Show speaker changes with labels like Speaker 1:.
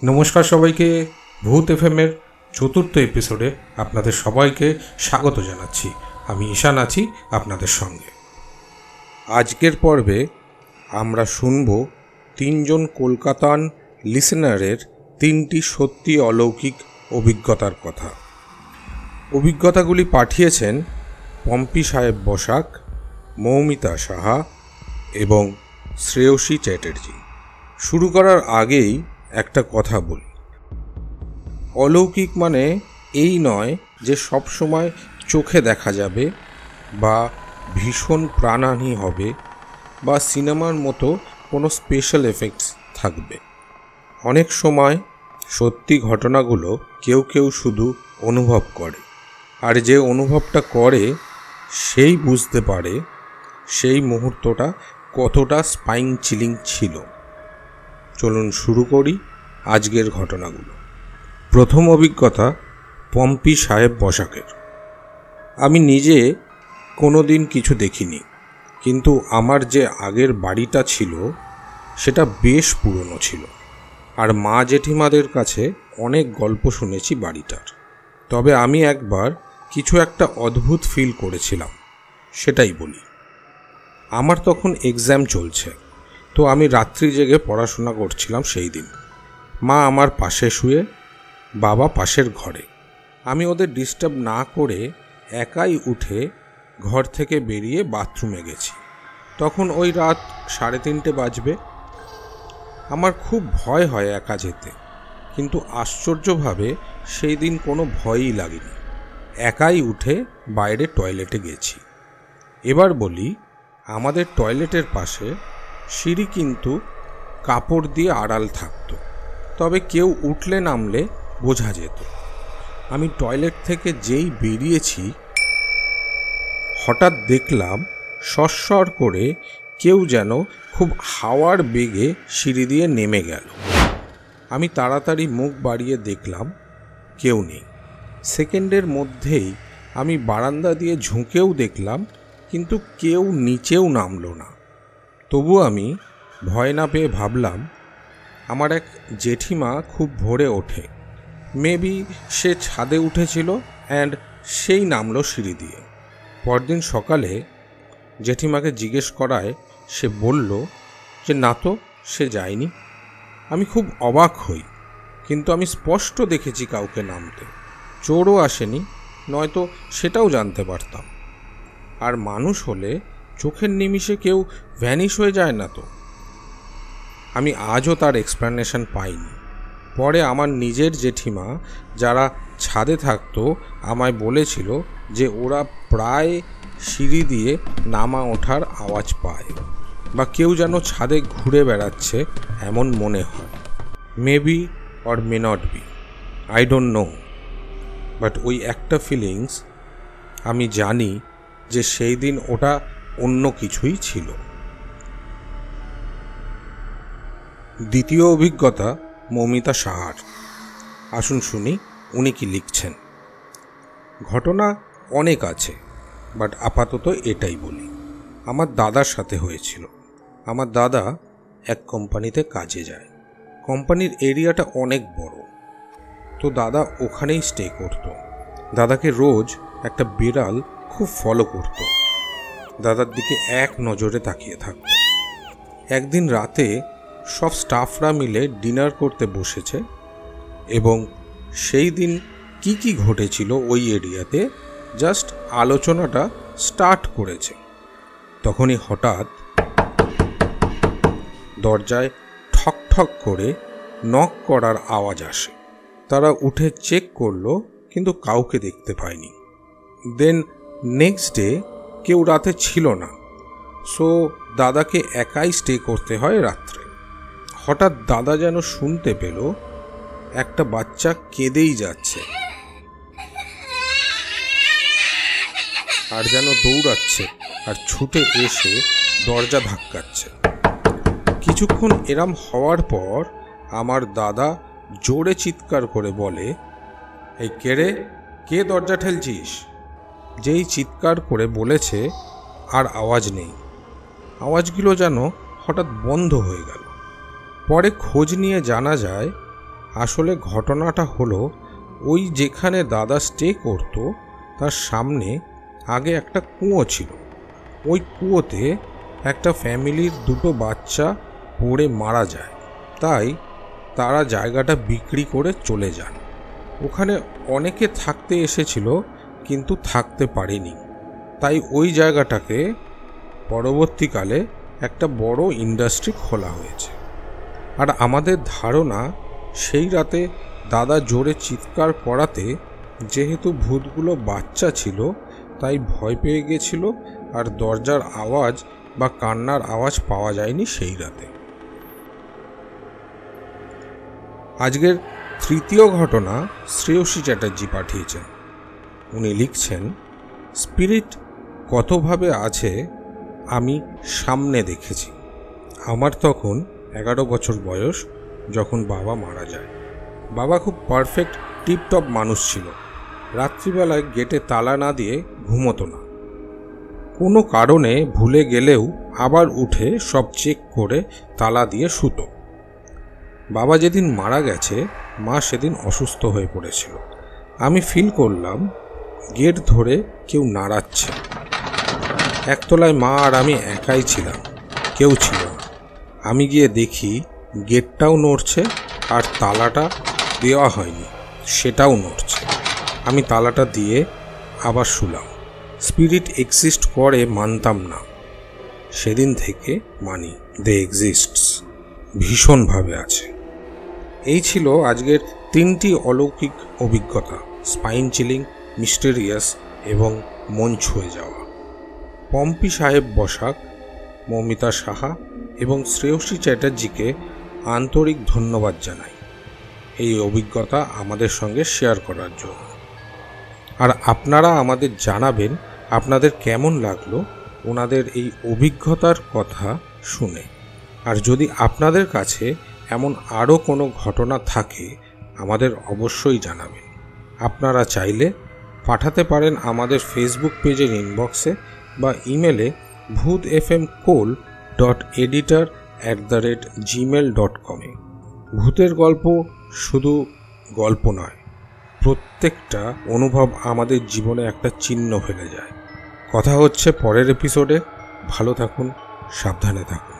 Speaker 1: নমস্কার সবাইকে। ভূত এফএমের চতুর্থ এপিসোডে আপনাদের সবাইকে স্বাগত জানাচ্ছি। আমি ঈশান আছি আপনাদের সঙ্গে। আজকের পর্বে আমরা শুনব তিনজন কলকাতান লিসেনারের তিনটি সত্যি অলৌকিক অভিজ্ঞতার কথা। অভিজ্ঞতাগুলি পাঠিয়েছেন পম্পি সাহেব বসাক, মৌমিতা সাহা এবং শ্রেয়সী চ্যাটার্জি। শুরু করার আগেই একটা কথা বলি, অলৌকিক মানে এই নয় যে সব সময় চোখে দেখা যাবে বা ভীষণ প্রাণহানি হবে বা সিনেমার মতো কোনো স্পেশাল এফেক্টস থাকবে। অনেক সময় সত্যি ঘটনাগুলো কেউ কেউ শুধু অনুভব করে, আর যে অনুভবটা করে সেই বুঝতে পারে সেই মুহূর্তটা কতটা স্পাইন চিলিং ছিল। চলুন শুরু করি আজকের ঘটনাগুলো। প্রথম অভিজ্ঞতা পম্পি সাহেব বসাকের। আমি নিজে কোনো দিন কিছু দেখিনি, কিন্তু আমার যে আগের বাড়িটা ছিল সেটা বেশ পুরনো ছিল, আর মা জেঠিমাদের কাছে অনেক গল্প শুনেছি বাড়িটার। তবে আমি একবার কিছু একটা অদ্ভুত ফিল করেছিলাম, সেটাই বলি। আমার তখন এক্সাম চলছে, তো আমি রাত্রি জেগে পড়াশোনা করছিলাম সেই দিন। মা আমার পাশে শুয়ে, বাবা পাশের ঘরে। আমি ওদের ডিস্টার্ব না করে একাই উঠে ঘর থেকে বেরিয়ে বাথরুমে গেছি। তখন ওই রাত 3:30 বাজবে। আমার খুব ভয় হয় একা যেতে, কিন্তু আশ্চর্যভাবে সেই দিন কোনো ভয়ই লাগেনি। একাই উঠে বাইরে টয়লেটে গেছি। এবার বলি, আমাদের টয়লেটের পাশে সিঁড়ি কিন্তু কাপড় দিয়ে আড়াল থাকতো, তবে কেউ উঠলে নামলে বোঝা যেত। আমি টয়লেট থেকে যেই বেরিয়েছি, হঠাৎ দেখলাম সরসর করে কেউ যেন খুব হাওয়ার বেগে সিঁড়ি দিয়ে নেমে গেল। আমি তাড়াতাড়ি মুখ বাড়িয়ে দেখলাম কেউ নেই। সেকেন্ডের মধ্যেই আমি বারান্দা দিয়ে ঝুঁকেও দেখলাম, কিন্তু কেউ নিচেও নামলো না। তবু আমি ভয় না পেয়ে ভাবলাম আমার এক জেঠিমা খুব ভোরে ওঠে, মেবি সে ছাদে উঠেছিল অ্যান্ড সেই নামলো সিঁড়ি দিয়ে। পরদিন সকালে জেঠিমাকে জিজ্ঞেস করায় সে বলল যে না তো, সে যায়নি। আমি খুব অবাক হই, কিন্তু আমি স্পষ্ট দেখেছি কাউকে নামতে। চোরও আসেনি, নয়তো সেটাও জানতে পারতাম। আর মানুষ হলে চোখের নিমিষে কেউ ভ্যানিশ হয়ে যায় না তো। আমি আজও তার এক্সপ্লেনেশন পাইনি। পরে আমার নিজের জেঠিমা যারা ছাদে থাকতো আমায় বলেছিল যে ওরা প্রায় সিঁড়ি দিয়ে নামা ওঠার আওয়াজ পায়, বা কেউ যেন ছাদে ঘুরে বেড়াচ্ছে এমন মনে হয়। Maybe or may not be, I don't know, but ওই একটা ফিলিংস, আমি জানি যে সেই দিন ওটা অন্য কিছুই ছিল। দ্বিতীয় অভিজ্ঞতা মৌমিতা সাহার। আসুন শুনি উনি কি লিখছেন। ঘটনা অনেক আছে, বাট আপাতত এটাই বলি। আমার দাদার সাথে হয়েছিল। আমার দাদা এক কোম্পানিতে কাজে যায়। কোম্পানির এরিয়াটা অনেক বড়, তো দাদা ওখানেই স্টে করত। দাদাকে রোজ একটা বিড়াল খুব ফলো করত, দাদার দিকে এক নজরে তাকিয়ে থাকত। একদিন রাতে সব স্টাফরা মিলে ডিনার করতে বসেছে, এবং সেই দিন কি কি ঘটেছিল ওই এরিয়াতে জাস্ট আলোচনাটা স্টার্ট করেছে। তখনই হঠাৎ দরজায় ঠক ঠক করে নক করার আওয়াজ আসে। তারা উঠে চেক করলো, কিন্তু কাউকে দেখতে পায়নি। দেন নেক্সট ডে কেউ রাতে ছিল না, সো দাদাকে একাই স্টে করতে হয় রাত্রে। হঠাৎ দাদা যেন শুনতে পেল একটা বাচ্চা কেঁদেই যাচ্ছে, আর যেন দৌড়াচ্ছে আর ছুটে এসে দরজা ধাক্কাচ্ছে। কিছুক্ষণ এরম হওয়ার পর আমার দাদা জোরে চিৎকার করে বলে, এই কে রে, কে দরজা ঠেলছিস? যেই চিৎকার করে বলেছে আর আওয়াজ নেই। আওয়াজগুলো যেন হঠাৎ বন্ধ হয়ে গেল। পরে খোঁজ নিয়ে জানা যায় আসলে ঘটনাটা হলো, ওই যেখানে দাদা স্টে করত তার সামনে আগে একটা কুয়ো ছিল। ওই কুয়োতে একটা ফ্যামিলির 2টো বাচ্চা পড়ে মারা যায়, তাই তারা জায়গাটা বিক্রি করে চলে যান। ওখানে অনেকে থাকতে এসেছিল কিন্তু থাকতে পারেনি, তাই ওই জায়গাটাকে পরবর্তীকালে একটা বড় ইন্ডাস্ট্রি খোলা হয়েছে। আর আমাদের ধারণা, সেই রাতে দাদা জোরে চিৎকার করাতে যেহেতু ভূতগুলো বাচ্চা ছিল তাই ভয় পেয়ে গেছিল, আর দরজার আওয়াজ বা কান্নার আওয়াজ পাওয়া যায়নি সেই রাতে। আজকের তৃতীয় ঘটনা শ্রেয়সী চ্যাটার্জি পাঠিয়েছেন। উনি লিখছেন, স্পিরিট কতভাবে আছে আমি সামনে দেখেছি। আমার তখন 11 বছর বয়স যখন বাবা মারা যায়। বাবা খুব পারফেক্ট টিপটপ মানুষ ছিল। রাত্রিবেলায় গেটে তালা না দিয়ে ঘুমোতো না। কোনো কারণে ভুলে গেলেও আবার উঠে সব চেক করে তালা দিয়ে শুতো। বাবা যেদিন মারা গেছে, মা সেদিন অসুস্থ হয়ে পড়েছিল। আমি ফিল করলাম গেট ধরে কেউ নাড়াচ্ছে। একতলায় মা আর আমি একাই ছিলাম, কেউ ছিল না। আমি গিয়ে দেখি গেটটাও নড়ছে, আর তালাটা দেওয়া হয়নি সেটাও নড়ছে। আমি তালাটা দিয়ে আবার শুলাম। স্পিরিট এক্সিস্ট করে মানতাম না, সেদিন থেকে মানি দে এক্সিস্টস, ভীষণভাবে আছে। এই ছিল আজকের 3টি অলৌকিক অভিজ্ঞতা, স্পাইন চিলিং, মিস্টেরিয়াস এবং মন ছুঁয়ে যাওয়া। পম্পি সাহেব বসাক, মৌমিতা সাহা এবং শ্রেয়সী চ্যাটার্জিকে আন্তরিক ধন্যবাদ জানাই এই অভিজ্ঞতা আমাদের সঙ্গে শেয়ার করার জন্য। আর আপনারা আমাদের জানাবেন আপনাদের কেমন লাগলো ওনাদের এই অভিজ্ঞতার কথা শুনে। আর যদি আপনাদের কাছে এমন আরও কোনো ঘটনা থাকে আমাদের অবশ্যই জানাবেন। আপনারা চাইলে পাঠাতে পারেন আমাদের ফেসবুক পেজের ইনবক্সে বা ইমেলে bhutfmcool.editor@gmail.com। ভূতের গল্প শুধু গল্প নয়, প্রত্যেকটা অনুভব আমাদের জীবনে একটা চিহ্ন ফেলে যায়। কথা হচ্ছে পরের এপিসোডে। ভালো থাকুন, সাবধানে থাকুন।